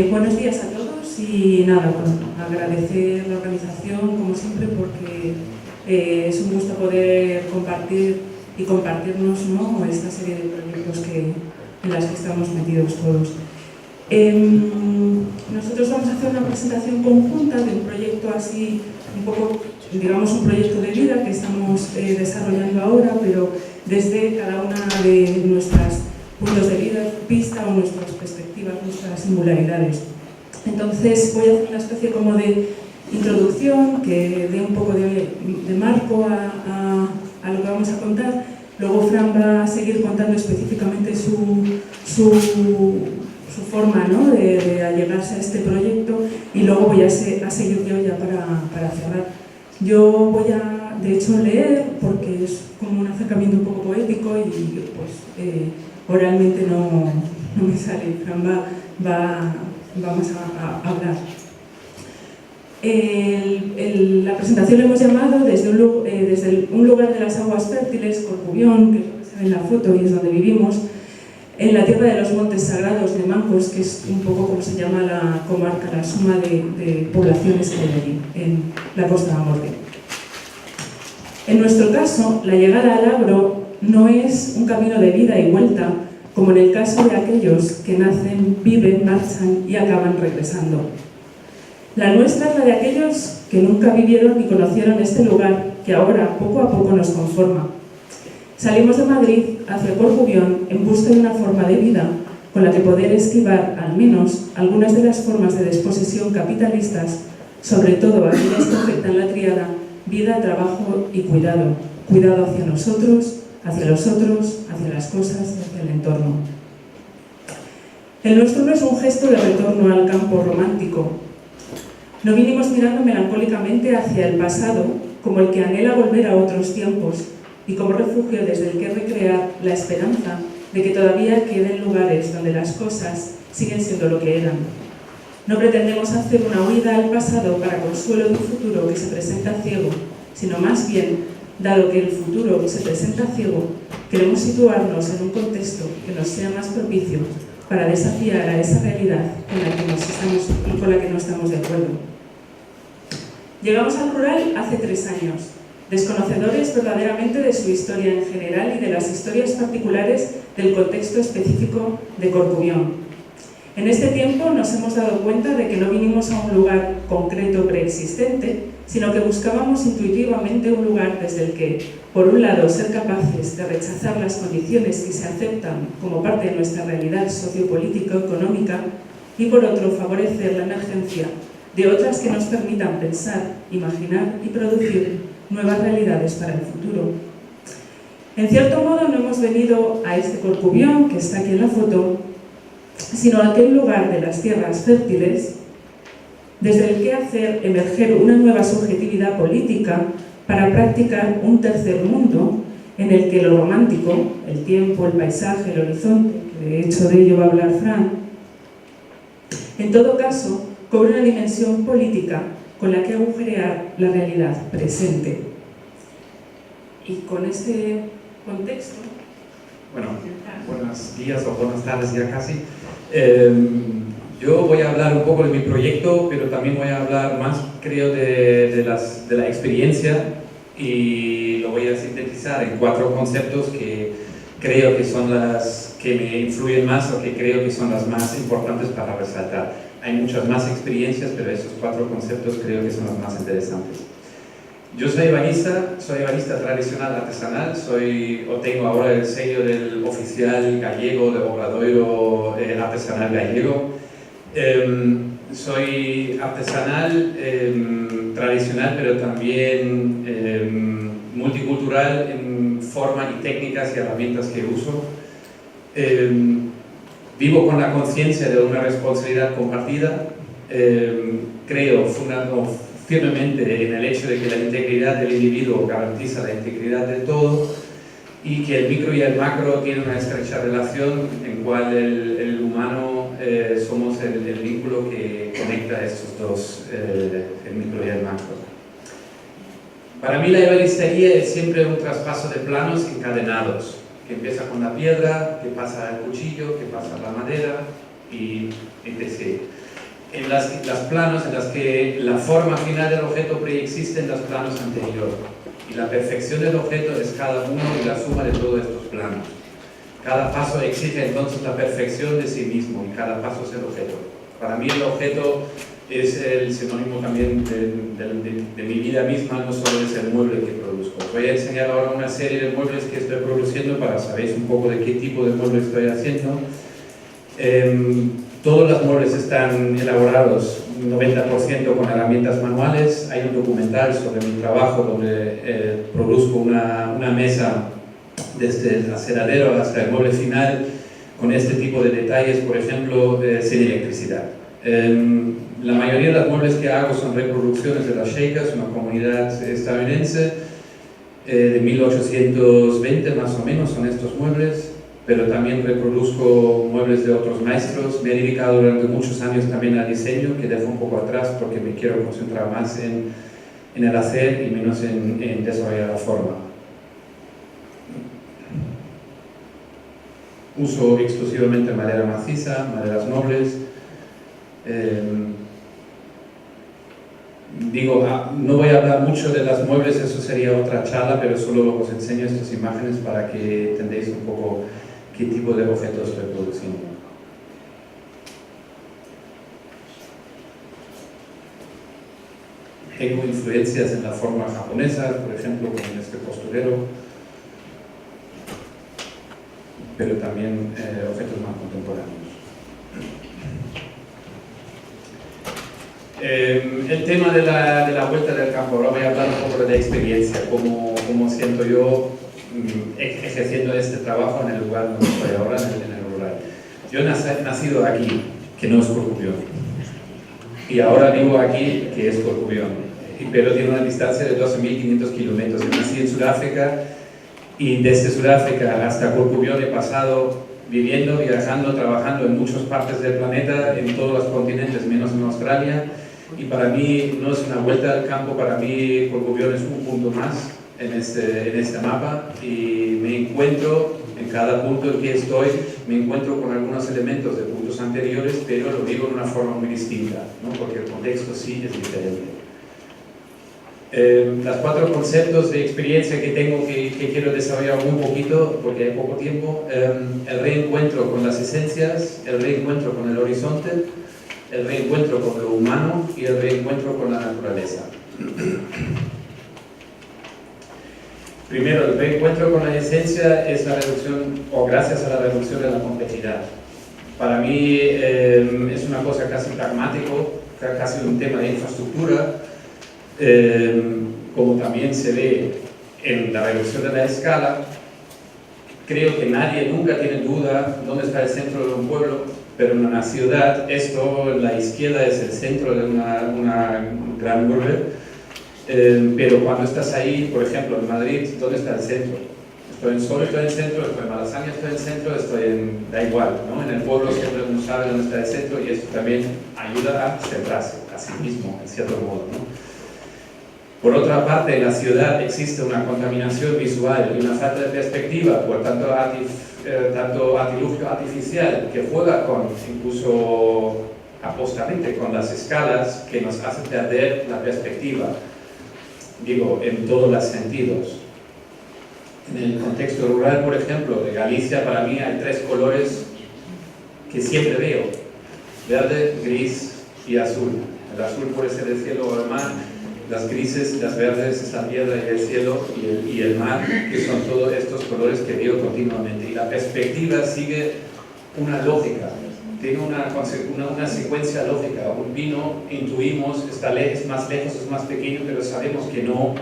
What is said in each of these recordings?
Buenos días a todos y nada, bueno, agradecer la organización como siempre porque es un gusto poder compartir y compartirnos, ¿no?, esta serie de proyectos en las que estamos metidos todos. Nosotros vamos a hacer una presentación conjunta de un proyecto así, un poco, digamos, un proyecto de vida que estamos desarrollando ahora, pero desde cada una de nuestras puntos de vista o nuestras perspectivas, nuestras singularidades. Entonces voy a hacer una especie como de introducción que dé un poco de marco a lo que vamos a contar. Luego Fran va a seguir contando específicamente su forma, ¿no?, de allegarse a este proyecto, y luego voy a seguir yo ya para cerrar. Yo voy a, de hecho, leer porque es como un acercamiento un poco poético y pues oralmente no me sale. Fran vamos a hablar. La presentación la hemos llamado desde un lugar de las aguas fértiles, Corcubión, que es lo que se ve en la foto y es donde vivimos, en la tierra de los montes sagrados de Mancos, que es un poco como se llama la comarca, la suma de poblaciones que hay allí, en la Costa da Morte. En nuestro caso, la llegada al agro no es un camino de vida y vuelta, como en el caso de aquellos que nacen, viven, marchan y acaban regresando. La nuestra es la de aquellos que nunca vivieron ni conocieron este lugar, que ahora, poco a poco, nos conforma. Salimos de Madrid hacia Corcubión en busca de una forma de vida con la que poder esquivar, al menos, algunas de las formas de desposesión capitalistas, sobre todo aquellas que afectan la tríada vida, trabajo y cuidado. Cuidado hacia nosotros, hacia los otros, hacia las cosas y hacia el entorno. El nuestro no es un gesto de retorno al campo romántico. No vinimos mirando melancólicamente hacia el pasado como el que anhela volver a otros tiempos y como refugio desde el que recrear la esperanza de que todavía queden lugares donde las cosas siguen siendo lo que eran. No pretendemos hacer una huida al pasado para consuelo de un futuro que se presenta ciego, sino más bien, dado que el futuro se presenta ciego, queremos situarnos en un contexto que nos sea más propicio para desafiar a esa realidad con la que no estamos de acuerdo. Llegamos al rural hace 3 años, desconocedores verdaderamente de su historia en general y de las historias particulares del contexto específico de Corcubión. En este tiempo nos hemos dado cuenta de que no vinimos a un lugar concreto preexistente, sino que buscábamos intuitivamente un lugar desde el que, por un lado, ser capaces de rechazar las condiciones que se aceptan como parte de nuestra realidad sociopolítico-económica y, por otro, favorecer la emergencia de otras que nos permitan pensar, imaginar y producir nuevas realidades para el futuro. En cierto modo, no hemos venido a este Corcubión, que está aquí en la foto, sino a aquel lugar de las tierras fértiles desde el que hacer emerger una nueva subjetividad política para practicar un tercer mundo en el que lo romántico, el tiempo, el paisaje, el horizonte, que de hecho de ello va a hablar Fran, en todo caso, cobre una dimensión política con la que agujerear la realidad presente. Y con este contexto... Bueno, buenos días o buenas tardes ya casi. Yo voy a hablar un poco de mi proyecto, pero también voy a hablar más, creo, de la experiencia, y lo voy a sintetizar en 4 conceptos que creo que son las que me influyen más o que creo que son las más importantes para resaltar. Hay muchas más experiencias, pero esos 4 conceptos creo que son los más interesantes. Yo soy ebanista tradicional artesanal, tengo ahora el sello del oficial gallego de Obradoiro artesanal gallego. Soy artesanal tradicional, pero también multicultural en forma y técnicas y herramientas que uso. Vivo con la conciencia de una responsabilidad compartida. Creo firmemente en el hecho de que la integridad del individuo garantiza la integridad del todo, y que el micro y el macro tienen una estrecha relación en cual el humano somos el vínculo que conecta estos dos, el micro y el macro. Para mí la ebanistería es siempre un traspaso de planos encadenados, que empieza con la piedra, que pasa al cuchillo, que pasa a la madera y etc. las planos en las que la forma final del objeto preexiste en los planos anteriores. Y la perfección del objeto es cada uno y la suma de todos estos planos. Cada paso exige entonces la perfección de sí mismo y cada paso es el objeto. Para mí el objeto es el sinónimo también de mi vida misma, no solo es el mueble que produzco. Voy a enseñar ahora una serie de muebles que estoy produciendo para saber un poco de qué tipo de mueble estoy haciendo. Todos los muebles están elaborados 90% con herramientas manuales. Hay un documental sobre mi trabajo donde produzco una mesa desde el aseradero hasta el mueble final con este tipo de detalles, por ejemplo, sin electricidad. La mayoría de los muebles que hago son reproducciones de las Shakers, una comunidad estadounidense de 1820 más o menos son estos muebles, pero también reproduzco muebles de otros maestros. Me he dedicado durante muchos años también al diseño, que dejo un poco atrás porque me quiero concentrar más en el hacer y menos en desarrollar la forma. Uso exclusivamente madera maciza, maderas nobles. No voy a hablar mucho de los muebles, eso sería otra charla, pero solo os enseño estas imágenes para que entendáis un poco qué tipo de objetos estoy produciendo. Tengo influencias en la forma japonesa, por ejemplo, con este costurero, pero también objetos más contemporáneos. El tema de la vuelta del campo, ahora voy a hablar un poco de la experiencia, cómo siento yo ejerciendo este trabajo en el lugar donde estoy ahora, en el rural. Yo he nacido aquí, que no es Corcubión, y ahora vivo aquí, que es Corcubión, pero tiene una distancia de 12.500 kilómetros. Yo nací en Sudáfrica y desde Sudáfrica hasta Corcubión he pasado viviendo, viajando, trabajando en muchas partes del planeta, en todos los continentes, menos en Australia. Y para mí no es una vuelta al campo, para mí Corcubión es un punto más en este mapa, y me encuentro en cada punto en que estoy, me encuentro con algunos elementos de puntos anteriores, pero lo digo de una forma muy distinta, ¿no? Porque el contexto sí es diferente. Los 4 conceptos de experiencia que tengo que quiero desarrollar muy poquito porque hay poco tiempo: el reencuentro con las esencias, el reencuentro con el horizonte, el reencuentro con lo humano y el reencuentro con la naturaleza. Primero, el reencuentro con la esencia es la reducción, o gracias a la reducción de la complejidad. Para mí es una cosa casi pragmático, casi un tema de infraestructura, como también se ve en la reducción de la escala. Creo que nadie nunca tiene duda dónde está el centro de un pueblo, pero en una ciudad, esto en la izquierda es el centro de una gran urbe. Pero cuando estás ahí, por ejemplo, en Madrid, ¿dónde está el centro? Estoy en Sol, estoy en el centro, estoy en Malasaña, estoy en el centro, da igual, ¿no? En el pueblo siempre uno sabe dónde está el centro y esto también ayuda a centrarse a sí mismo, en cierto modo, ¿no? Por otra parte, en la ciudad existe una contaminación visual y una falta de perspectiva, por tanto artilugio artificial que juega con, incluso apostamente, con las escalas que nos hace perder la perspectiva. Digo, en todos los sentidos. En el contexto rural, por ejemplo, de Galicia, para mí hay 3 colores que siempre veo: verde, gris y azul. El azul puede ser el cielo o el mar, las grises, las verdes es la tierra y el cielo, y el mar, que son todos estos colores que veo continuamente. Y la perspectiva sigue una lógica, tiene una secuencia lógica. Un vino, intuimos, es más lejos, es más pequeño, pero sabemos que no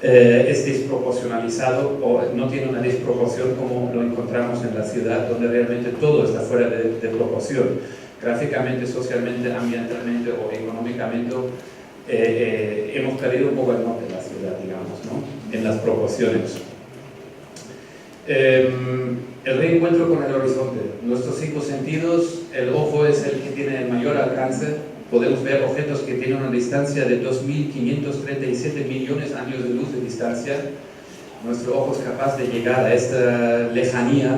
es desproporcionalizado o no tiene una desproporción como lo encontramos en la ciudad, donde realmente todo está fuera de proporción, gráficamente, socialmente, ambientalmente o económicamente. Hemos perdido un poco el norte de la ciudad, digamos, ¿no? En las proporciones. El reencuentro con el horizonte. Nuestros 5 sentidos, el ojo es el que tiene el mayor alcance. Podemos ver objetos que tienen una distancia de 2.537 millones de años de luz de distancia. Nuestro ojo es capaz de llegar a esta lejanía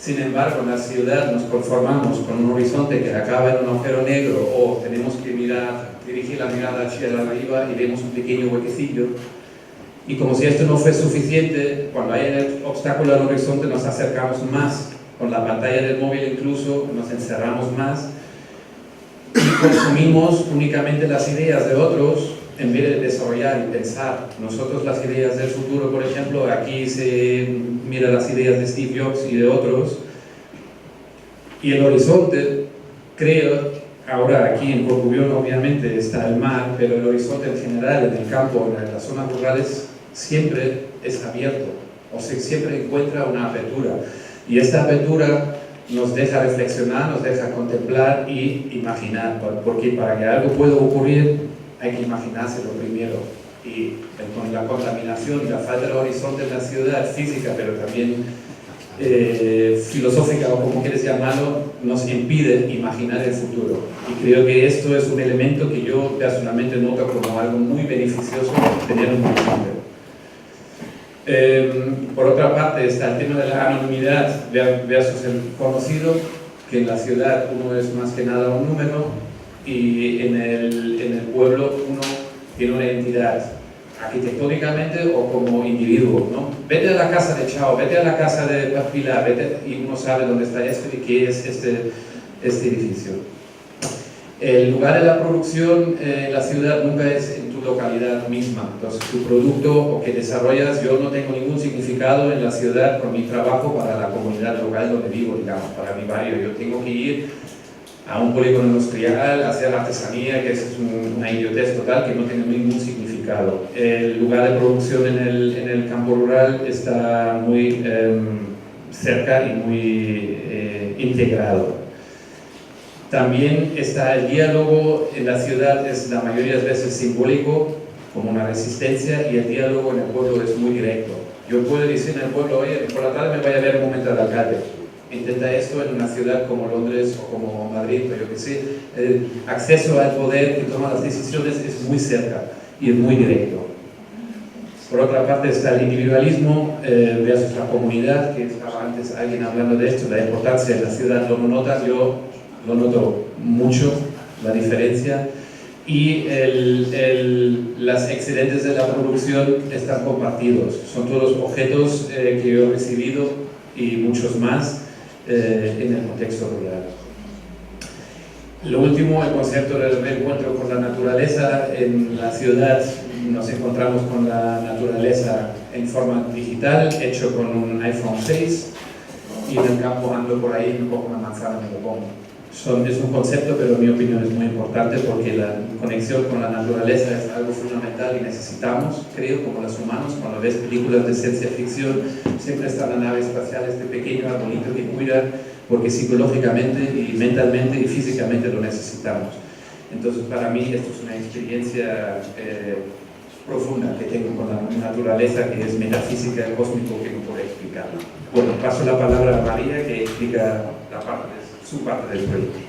Sin embargo, en la ciudad nos conformamos con un horizonte que acaba en un agujero negro o tenemos que dirigir la mirada hacia arriba y vemos un pequeño huequecillo. Y como si esto no fue suficiente, cuando hay el obstáculo al horizonte nos acercamos más. Con la pantalla del móvil incluso nos encerramos más y consumimos únicamente las ideas de otros en vez de desarrollar y pensar nosotros las ideas del futuro. Por ejemplo, aquí se mira las ideas de Steve Jobs y de otros, y el horizonte, creo, ahora aquí en Corcubión obviamente está el mar, pero el horizonte en general en el campo, en las zonas rurales, siempre es abierto, o sea, siempre encuentra una apertura, y esta apertura nos deja reflexionar, nos deja contemplar y imaginar, porque para que algo pueda ocurrir hay que imaginárselo primero. Y con la contaminación y la falta de horizonte en la ciudad física, pero también filosófica o como quieres llamarlo, nos impide imaginar el futuro. Y creo que esto es un elemento que yo personalmente noto como algo muy beneficioso tener un horizonte. Por otra parte está el tema de la anonimidad versus el conocido, que en la ciudad uno es más que nada un número y en el pueblo uno tiene una identidad arquitectónicamente o como individuo, ¿no? Vete a la casa de Chao, vete a la casa de Pilar, vete, y uno sabe dónde está esto y qué es este edificio. El lugar de la producción en la ciudad nunca es en tu localidad misma. Entonces, tu producto o que desarrollas, yo no tengo ningún significado en la ciudad con mi trabajo para la comunidad local donde vivo, digamos, para mi barrio. Yo tengo que ir a un polígono industrial, hacer artesanía, que es una idiotez total, que no tiene ningún significado. El lugar de producción en el campo rural está muy cerca y muy integrado. También está el diálogo en la ciudad, es la mayoría de las veces simbólico, como una resistencia, y el diálogo en el pueblo es muy directo. Yo puedo decir en el pueblo, oye, por la tarde me voy a ver un momento al alcalde. Intenta esto en una ciudad como Londres o como Madrid, o yo que sé. El acceso al poder que toma las decisiones es muy cerca y es muy directo. Por otra parte está el individualismo versus la comunidad, que estaba antes alguien hablando de esto, la importancia de la ciudad. ¿Lo notas? Yo lo noto mucho, la diferencia. Y las excedentes de la producción están compartidos. Son todos objetos que yo he recibido y muchos más en el contexto rural. Lo último, el concepto del reencuentro con la naturaleza. En la ciudad nos encontramos con la naturaleza en forma digital, hecho con un iPhone 6, y en el campo ando por ahí, me cojo una manzana y me lo como. Es un concepto, pero en mi opinión es muy importante porque la conexión con la naturaleza es algo fundamental y necesitamos, creo, como los humanos. Cuando ves películas de ciencia ficción, siempre está la nave espacial, este pequeño arbolito que cuida, porque psicológicamente y mentalmente y físicamente lo necesitamos. Entonces, para mí, esto es una experiencia profunda que tengo con la naturaleza, que es metafísica y cósmico, que no puedo explicar. Bueno, paso la palabra a María, que explica su parte del proyecto.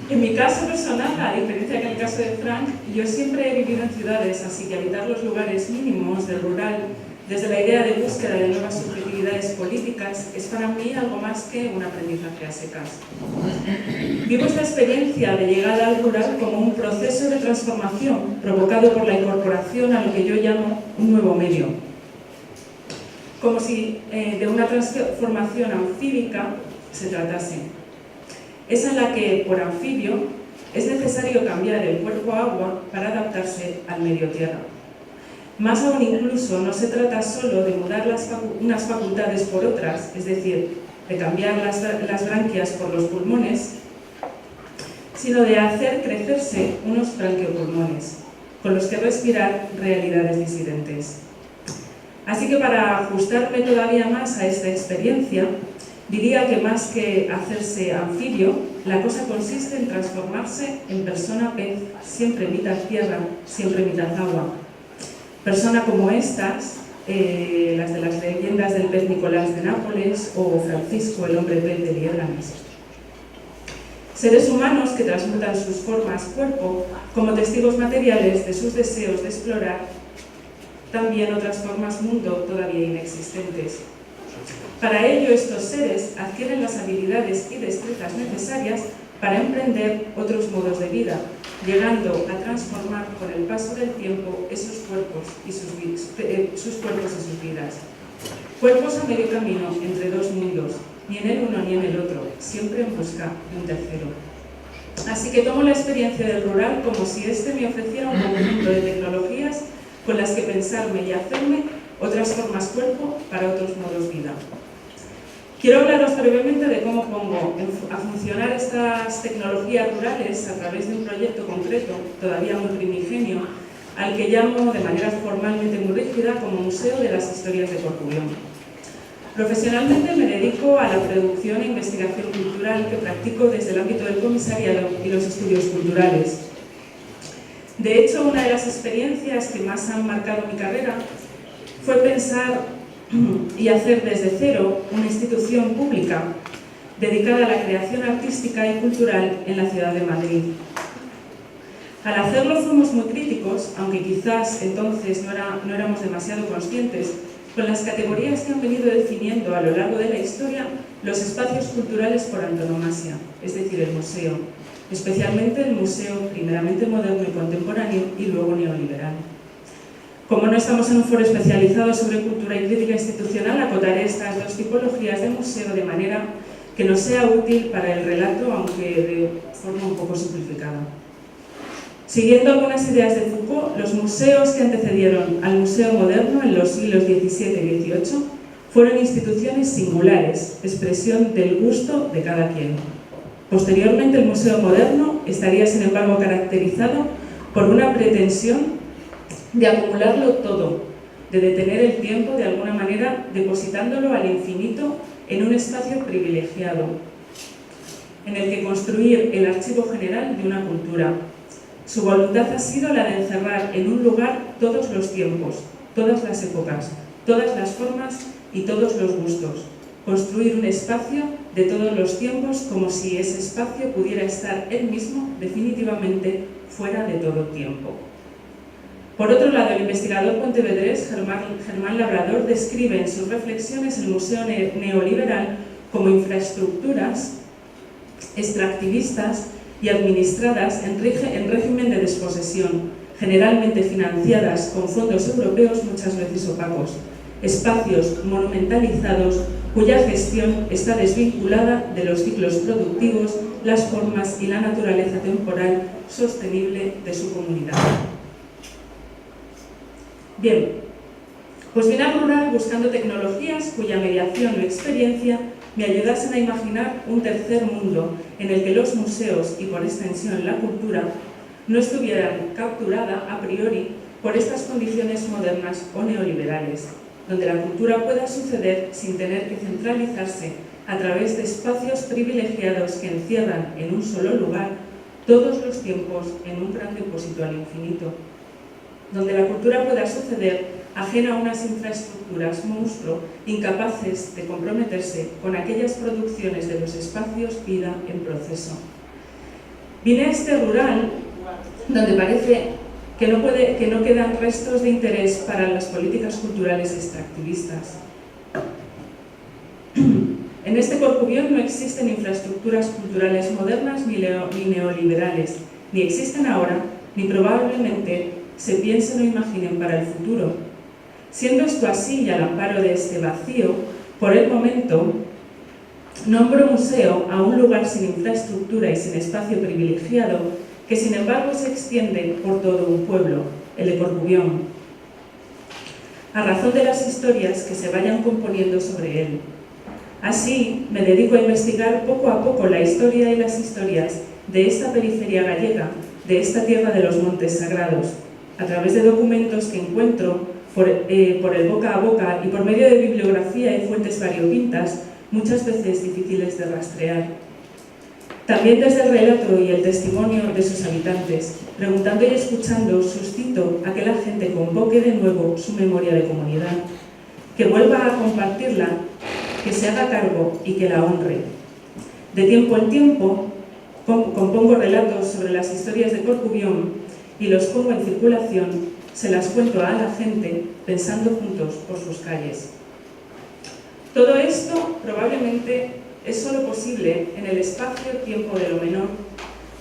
En mi caso personal, a diferencia que en el caso de Frank, yo siempre he vivido en ciudades, así que habitar los lugares mínimos del rural, desde la idea de búsqueda de nuevas subjetividades políticas, es para mí algo más que un aprendizaje a secas. Vivo esta experiencia de llegada al rural como un proceso de transformación provocado por la incorporación a lo que yo llamo un nuevo medio. Como si de una transformación anfíbica se tratase. Es en la que, por anfibio, es necesario cambiar el cuerpo agua para adaptarse al medio tierra. Más aún incluso, no se trata solo de mudar unas facultades por otras, es decir, de cambiar las branquias por los pulmones, sino de hacer crecerse unos branquiopulmones, con los que respirar realidades disidentes. Así que para ajustarme todavía más a esta experiencia, diría que más que hacerse anfibio, la cosa consiste en transformarse en persona pez, siempre mitad tierra, siempre mitad agua. Persona como estas, las de las leyendas del pez Nicolás de Nápoles o Francisco, el hombre pez de Liérganes. Seres humanos que transmutan sus formas cuerpo como testigos materiales de sus deseos de explorar también otras formas mundo todavía inexistentes. Para ello, estos seres adquieren las habilidades y destrezas necesarias para emprender otros modos de vida, llegando a transformar con el paso del tiempo esos cuerpos y sus vidas. Cuerpos a medio camino entre dos mundos, ni en el uno ni en el otro, siempre en busca de un tercero. Así que tomo la experiencia del rural como si este me ofreciera un conjunto de tecnologías con las que pensarme y hacerme otras formas cuerpo para otros modos vida. Quiero hablaros brevemente de cómo pongo a funcionar estas tecnologías rurales a través de un proyecto concreto, todavía muy primigenio, al que llamo de manera formalmente muy rígida como Museo de las Historias de Corcubión. Profesionalmente me dedico a la producción e investigación cultural que practico desde el ámbito del comisariado y los estudios culturales. De hecho, una de las experiencias que más han marcado mi carrera fue pensar y hacer desde cero una institución pública dedicada a la creación artística y cultural en la ciudad de Madrid. Al hacerlo fuimos muy críticos, aunque quizás entonces no éramos demasiado conscientes, con las categorías que han venido definiendo a lo largo de la historia los espacios culturales por antonomasia, es decir, el museo, especialmente el museo primeramente moderno y contemporáneo y luego neoliberal. Como no estamos en un foro especializado sobre cultura y crítica institucional, acotaré estas dos tipologías de museo de manera que nos sea útil para el relato, aunque de forma un poco simplificada. Siguiendo algunas ideas de Foucault, los museos que antecedieron al museo moderno en los siglos XVII y XVIII fueron instituciones singulares, expresión del gusto de cada quien. Posteriormente, el museo moderno estaría, sin embargo, caracterizado por una pretensión de acumularlo todo, de detener el tiempo de alguna manera, depositándolo al infinito en un espacio privilegiado, en el que construir el archivo general de una cultura. Su voluntad ha sido la de encerrar en un lugar todos los tiempos, todas las épocas, todas las formas y todos los gustos. Construir un espacio de todos los tiempos como si ese espacio pudiera estar él mismo definitivamente fuera de todo tiempo. Por otro lado, el investigador pontevedrés Germán Labrador describe en sus reflexiones el museo neoliberal como infraestructuras extractivistas y administradas en régimen de desposesión, generalmente financiadas con fondos europeos muchas veces opacos, espacios monumentalizados cuya gestión está desvinculada de los ciclos productivos, las formas y la naturaleza temporal sostenible de su comunidad. Bien, pues vine al rural buscando tecnologías cuya mediación o experiencia me ayudasen a imaginar un tercer mundo en el que los museos y por extensión la cultura no estuvieran capturada a priori por estas condiciones modernas o neoliberales, donde la cultura pueda suceder sin tener que centralizarse a través de espacios privilegiados que encierran en un solo lugar todos los tiempos en un gran depósito al infinito, donde la cultura pueda suceder ajena a unas infraestructuras monstruo, incapaces de comprometerse con aquellas producciones de los espacios vida en proceso. Vine a este rural donde parece que no quedan restos de interés para las políticas culturales extractivistas. En este Corcubión no existen infraestructuras culturales modernas ni neoliberales, ni existen ahora, ni probablemente se piensen o imaginen para el futuro. Siendo esto así y al amparo de este vacío, por el momento nombro museo a un lugar sin infraestructura y sin espacio privilegiado que sin embargo se extiende por todo un pueblo, el de Corcubión, a razón de las historias que se vayan componiendo sobre él. Así, me dedico a investigar poco a poco la historia y las historias de esta periferia gallega, de esta tierra de los montes sagrados, a través de documentos que encuentro por el boca a boca y por medio de bibliografía y fuentes variopintas, muchas veces difíciles de rastrear. También desde el relato y el testimonio de sus habitantes, preguntando y escuchando, suscito a que la gente convoque de nuevo su memoria de comunidad, que vuelva a compartirla, que se haga cargo y que la honre. De tiempo en tiempo, compongo relatos sobre las historias de Corcubión y los pongo en circulación se las cuento a la gente pensando juntos por sus calles. Todo esto probablemente es solo posible en el espacio-tiempo de lo menor,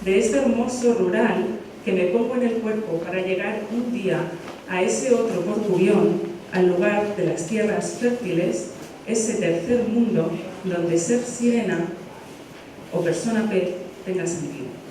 de este hermoso rural que me pongo en el cuerpo para llegar un día a ese otro Corcubión, al lugar de las tierras fértiles, ese tercer mundo donde ser sirena o persona pez tenga sentido.